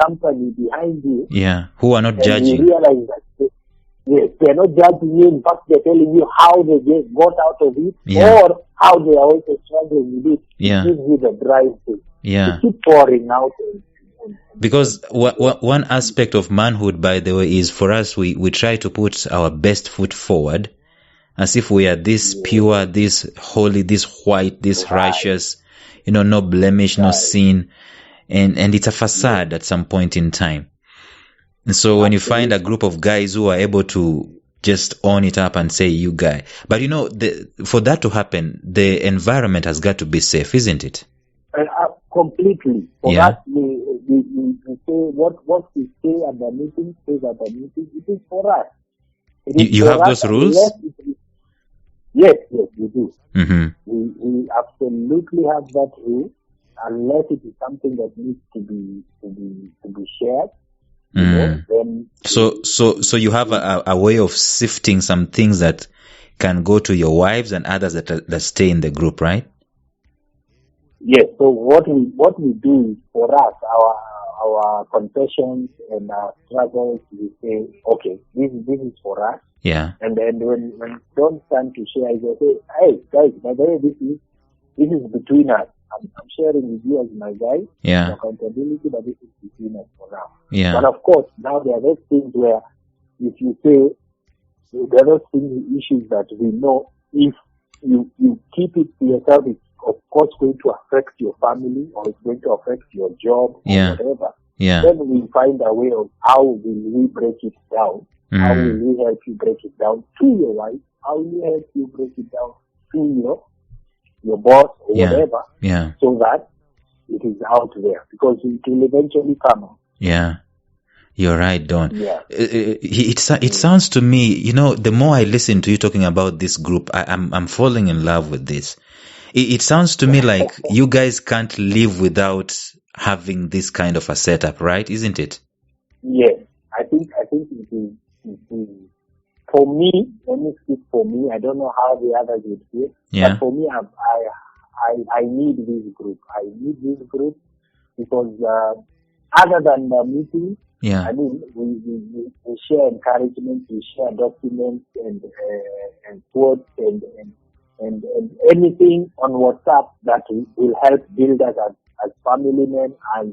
company behind you. Yeah, who are not And judging. you realize that they're not judging you. In fact, they're telling you how they got out of it, or how they are also struggling with it. Yeah. It gives you the drive to keep pouring out. Because one aspect of manhood, by the way, is for us, we try to put our best foot forward, as if we are this pure, this holy, this white, this righteous, no blemish, no sin. And it's a facade at some point in time. And so when you find a group of guys who are able to just own it up and say, you guy. But for that to happen, the environment has got to be safe, isn't it? Completely. For us, we say what we say at the meeting, stays at the meeting. It is for us. You have those rules? Yes, we do. Mm-hmm. We absolutely have that rule, unless it is something that needs to be shared. Then so you have a way of sifting some things that can go to your wives and others that stay in the group, right? Yes. So what we do is, for us, our confessions and our struggles, we say, okay, this is for us. Yeah. And then when don't stand to share, they say, hey guys, by the way, this is between us. I'm sharing with you as my guy. Yeah. Accountability, but this is between us for now. Yeah. But of course, now there are those things where, if you say, there are those things, issues that we know, if you keep it to yourself, it's of course going to affect your family, or it's going to affect your job, or whatever. Yeah. Then we find a way of how will we break it down. How will we help you break it down to your wife? How will we help you break it down to your boss or whatever? Yeah. So that it is out there, because it will eventually come out. Yeah. You're right, Don. Yeah. It sounds to me, the more I listen to you talking about this group, I'm falling in love with this. It sounds to me like you guys can't live without having this kind of a setup, right? Isn't it? Yes. I think it is. For me, let me speak for me. I don't know how the others would feel. Yeah. But for me, I need this group. I need this group because other than the meeting, I mean, we share encouragement, we share documents and quotes and anything on WhatsApp that will help build us as family men, as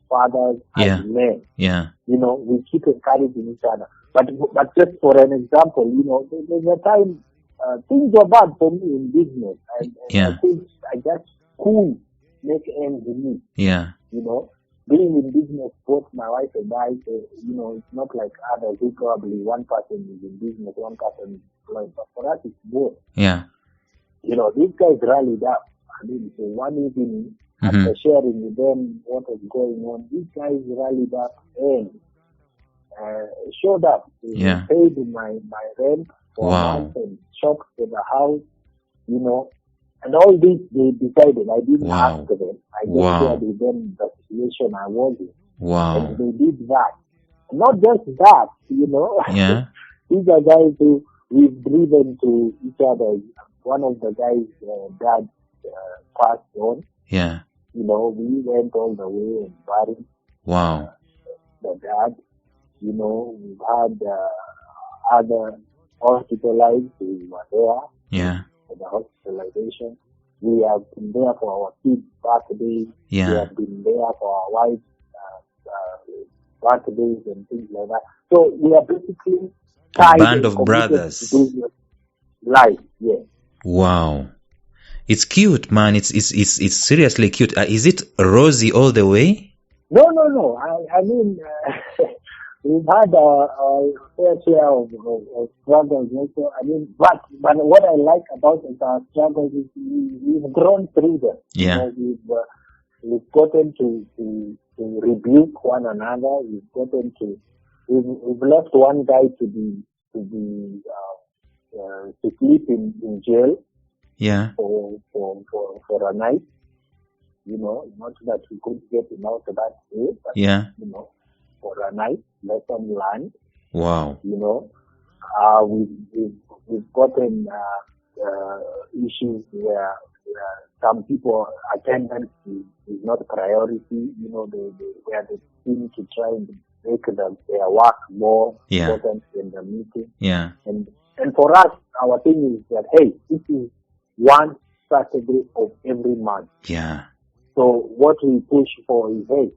fathers, as men. Yeah. We keep encouraging each other. But just for an example, there's a time things were bad for me in business, and I think I just couldn't make ends meet. Yeah. Being in business, both my wife and I, it's not like others who probably one person is in business, one person is employed. But for us, it's both. Yeah. These guys rallied up. I mean, so one evening, after sharing with them what was going on, these guys rallied up and showed up. They paid my rent for a month and shops for the house, and all this they decided. I didn't ask them. I just shared with them the situation I was in. Wow. And they did that. Not just that, Yeah. These are guys who we've driven to each other. One of the guys' dad passed on. Yeah. We went all the way and buried the dad. We've had other hospitalized who were there. Yeah. For the hospitalization. We have been there for our kids' birthdays. Yeah. We have been there for our wives' birthdays and things like that. So we are basically a band of brothers. Life, yes. Wow. It's cute, man. It's seriously cute. Is it rosy all the way? No. I mean, we've had a fair share of struggles also. I mean, but what I like about our struggles is we've grown through them. Yeah. We've gotten to rebuke one another. We've left one guy to sleep in jail. Yeah. For a night. Not that we could get him out of that day, but for a night, lesson learned. Wow. We've gotten issues where some people attendance is not priority. You know, they seem to try and make their work more important than the meeting. Yeah. And for us, our thing is that, hey, this is one Saturday of every month. Yeah. So what we push for is, hey,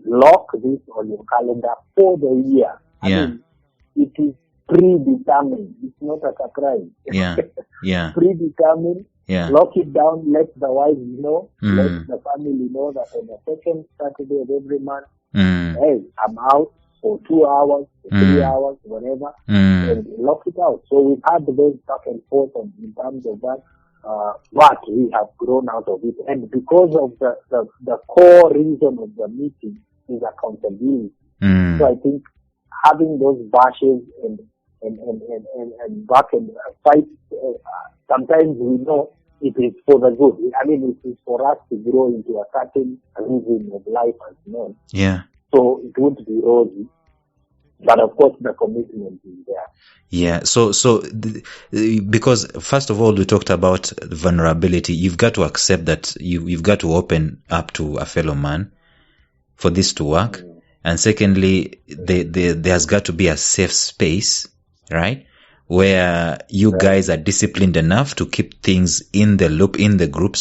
lock this on your calendar for the year. I mean, it is predetermined. It's not a surprise. Yeah. Yeah. Predetermined. Yeah. Lock it down. Let the wives know. Let the family know that on the second Saturday of every month, hey, I'm out for 2 hours, for 3 hours, whatever, and lock it out. So we've had those back and forth in terms of that. But we have grown out of it, and because of the core reason of the meeting is accountability. So I think having those bashes and back and fight, sometimes we know it is for the good. I mean, it is for us to grow into a certain rhythm of life as men. Yeah. So it won't be rosy, but of course the commitment is there. Yeah. So because first of all, we talked about vulnerability. You've got to accept that you've got to open up to a fellow man for this to work. And secondly, there's got to be a safe space, right? Where you guys are disciplined enough to keep things in the group,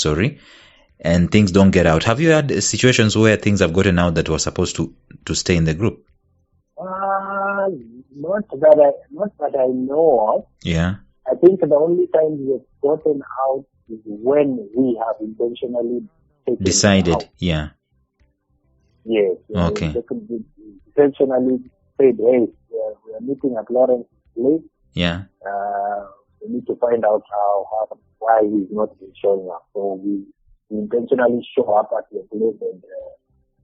and things don't get out. Have you had situations where things have gotten out that were supposed to stay in the group? Not that I know of. Yeah. I think the only time we have gotten out is when we have intentionally decided. Out. Yeah. Yes. Okay. Intentionally said, hey, we are meeting at Lawrence's place. Yeah. We need to find out why he's not been showing up. So we intentionally show up at your place and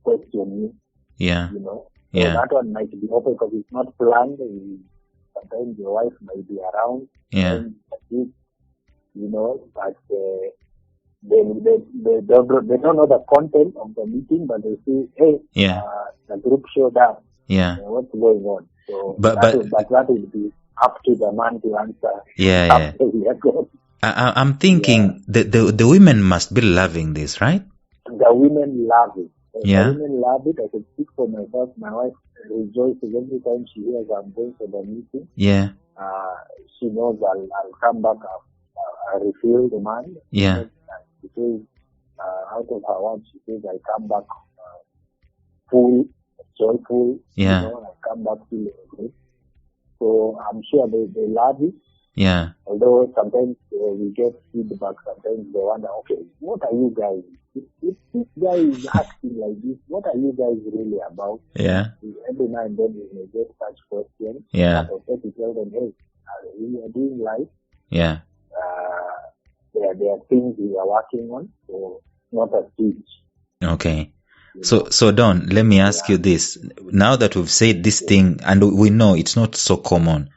question you. Yeah. You know. So that one might be open because it's not planned. Sometimes your wife might be around. Yeah. You know, but they don't know the content of the meeting, but they say, hey, the group showed up. Yeah. What's going on? So that would be up to the man to answer. Yeah. I'm thinking the women must be loving this, right? The women love it. Yeah. The women love it. I can speak for myself. My wife rejoices every time she hears I'm going for the meeting. Yeah. She knows I'll come back a refilled man. Yeah. She says, out of her words, she says, I come back full, joyful. Yeah. You know, I come back feeling good. So I'm sure they love it. Yeah. Although sometimes we get feedback, sometimes they wonder, okay, what are you guys? If this guy is acting like this, what are you guys really about? Yeah. Every now and then we may get such questions. Yeah. But okay to tell them, hey, we are doing life. Yeah. There are things we are working on, so not a speech. Okay. So Don, let me ask you this. Now that we've said this thing, and we know it's not so common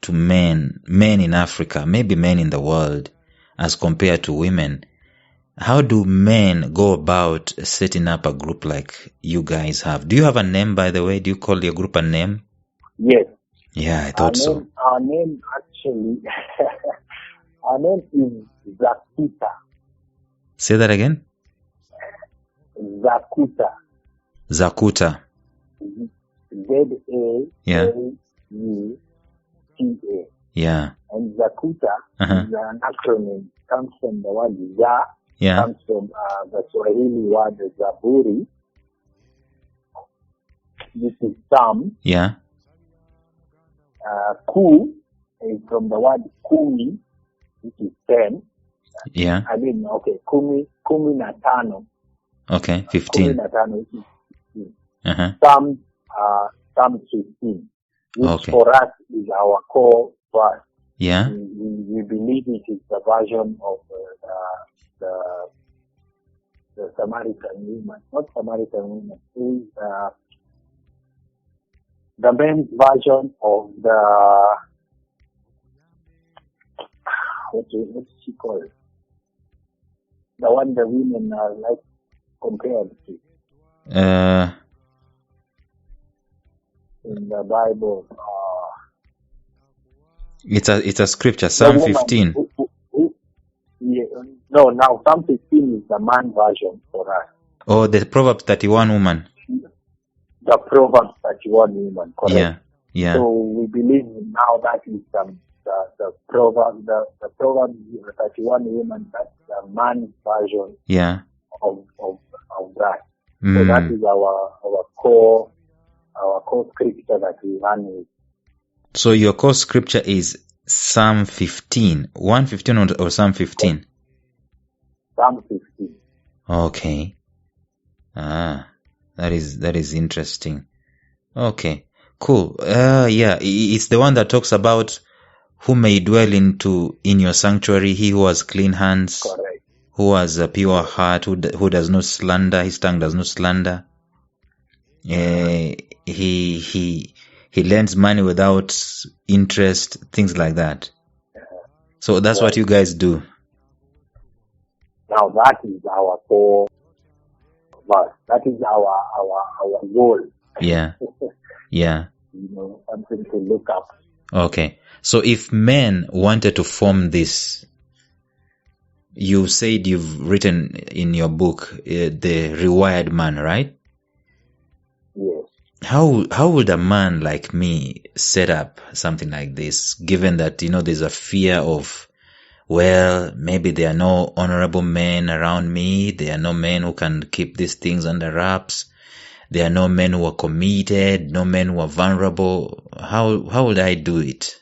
to men in Africa, maybe men in the world, as compared to women. How do men go about setting up a group like you guys have? Do you have a name, by the way? Do you call your group a name? Yes. Yeah, I thought so. Our name actually, our name is Zakuta. Say that again? Zakuta. Zakuta. Z-A-L-U-T-A. Yeah. And Zakuta is an acronym. Comes from the word Za. Yeah. Comes from the Swahili word Zaburi. This is Psalm. Yeah. Ku is from the word Kumi, which is 10. Yeah. I mean, okay, Kumi na tano. Okay, 15. Kumi na tano, which is 15. Uh-huh. Psalm 15, which for us is our core verse. Yeah. We believe it is the version of the Samaritan woman, not Samaritan woman, it is the men's version of the, what's she called? The one the women are like compared to. In the Bible, it's a scripture, Psalm 15. No, now Psalm 15 is the man version for us. Oh, the Proverbs 31 woman. The Proverbs 31 woman, correct? Yeah, yeah. So we believe now that is the Proverbs 31 woman. That's the man version. Yeah. Of that. So that is our core scripture that we run with. So your core scripture is Psalm 15, 115 or Psalm 15? Psalm 15. Okay. That is interesting. Okay, cool. Yeah, it's the one that talks about who may dwell in your sanctuary, he who has clean hands. Correct. Who has a pure heart, who does not slander, his tongue does not slander. He lends money without interest, things like that. So that's what you guys do. Now that is our core verse. That is our goal. Yeah. Yeah. Something to look up. Okay. So if men wanted to form this, you said you've written in your book, The Rewired Man, right? Yes. How would a man like me set up something like this, given that, there's a fear of, well, maybe there are no honorable men around me, there are no men who can keep these things under wraps, there are no men who are committed, no men who are vulnerable. How would I do it?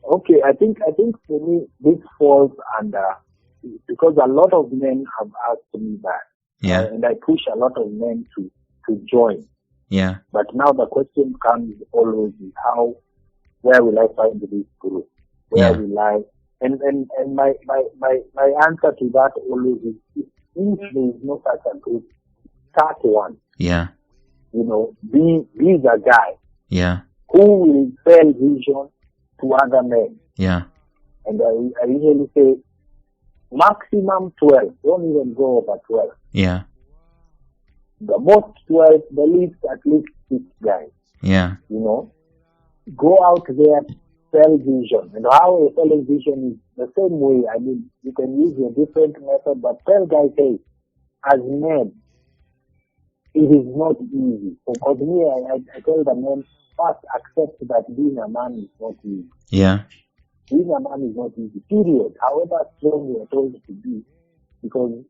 Okay, I think for me this falls under, because a lot of men have asked me that. Yeah. And I push a lot of men to join. Yeah. But now the question comes always is where will I find this group? Where will I? And my answer to that always is, if there is no such a group, start one. Yeah. Be the guy. Yeah. Who will sell vision to other men. Yeah. And I usually say maximum 12. Don't even go over 12. Yeah. The most 12, the least at least 6 guys. Yeah. Go out there, sell vision. And how a selling vision is the same way. I mean, you can use a different method, but tell guys, hey, as men, it is not easy. Because me, I tell the men, first accept that being a man is not easy. Yeah. Being a man is not easy, period. However strong we are told to be. Because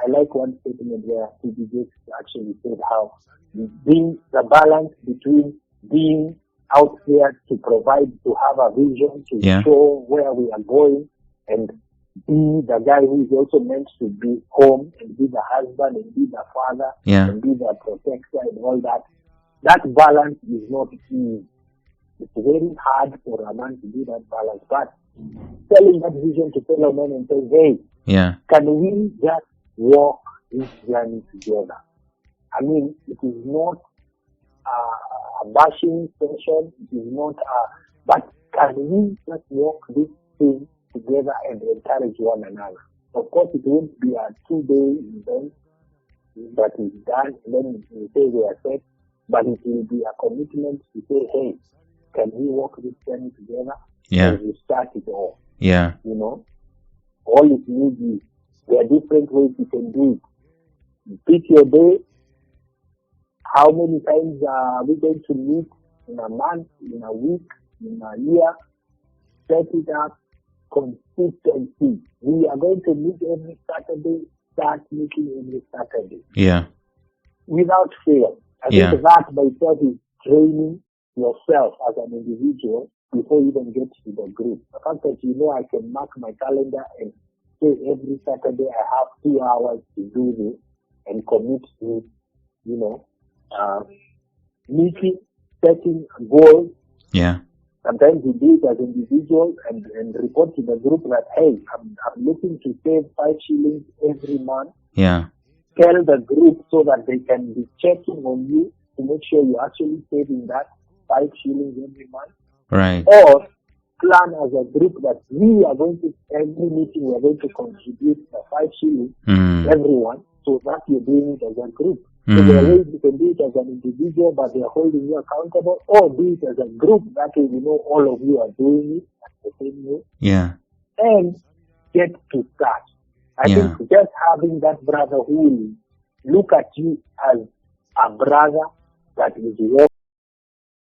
I like one statement where TBJ actually said how being the balance between being out there to provide, to have a vision, to show where we are going, and be the guy who is also meant to be home and be the husband and be the father and be the protector and all that. That balance is not easy. It's very hard for a man to do that balance. But telling that vision to fellow men and say, hey, can we just walk this journey together? I mean, it is not a bashing session. It is not but can we just walk this thing together and encourage one another? Of course, it won't be a 2-day event that is done and then we say we are set, but it will be a commitment to say, hey, can we walk this journey together? And we start it all. Yeah. All it needs is, there are different ways you can do it. Pick your day. How many times are we going to meet in a month, in a week, in a year? Set it up. Consistency. We are going to meet every Saturday. Start meeting every Saturday. Yeah. Without fail. I think that by itself is training yourself as an individual before you even get to the group. The fact that I can mark my calendar and say every Saturday I have 2 hours to do this and commit to, meeting, setting goals. Yeah. Sometimes we do it as individuals and report to the group that, hey, I'm looking to save 5 shillings every month. Yeah. Tell the group so that they can be checking on you to make sure you're actually saving that 5 shillings every month. Right. Or plan as a group that we are going to, every meeting we are going to contribute the 5 shillings, everyone, so that you're doing it as a group. So there are ways you can do it as an individual, but they are holding you accountable, or do it as a group, that way all of you are doing it at the same way. Yeah. And get to start. I think just having that brother who will look at you as a brother that is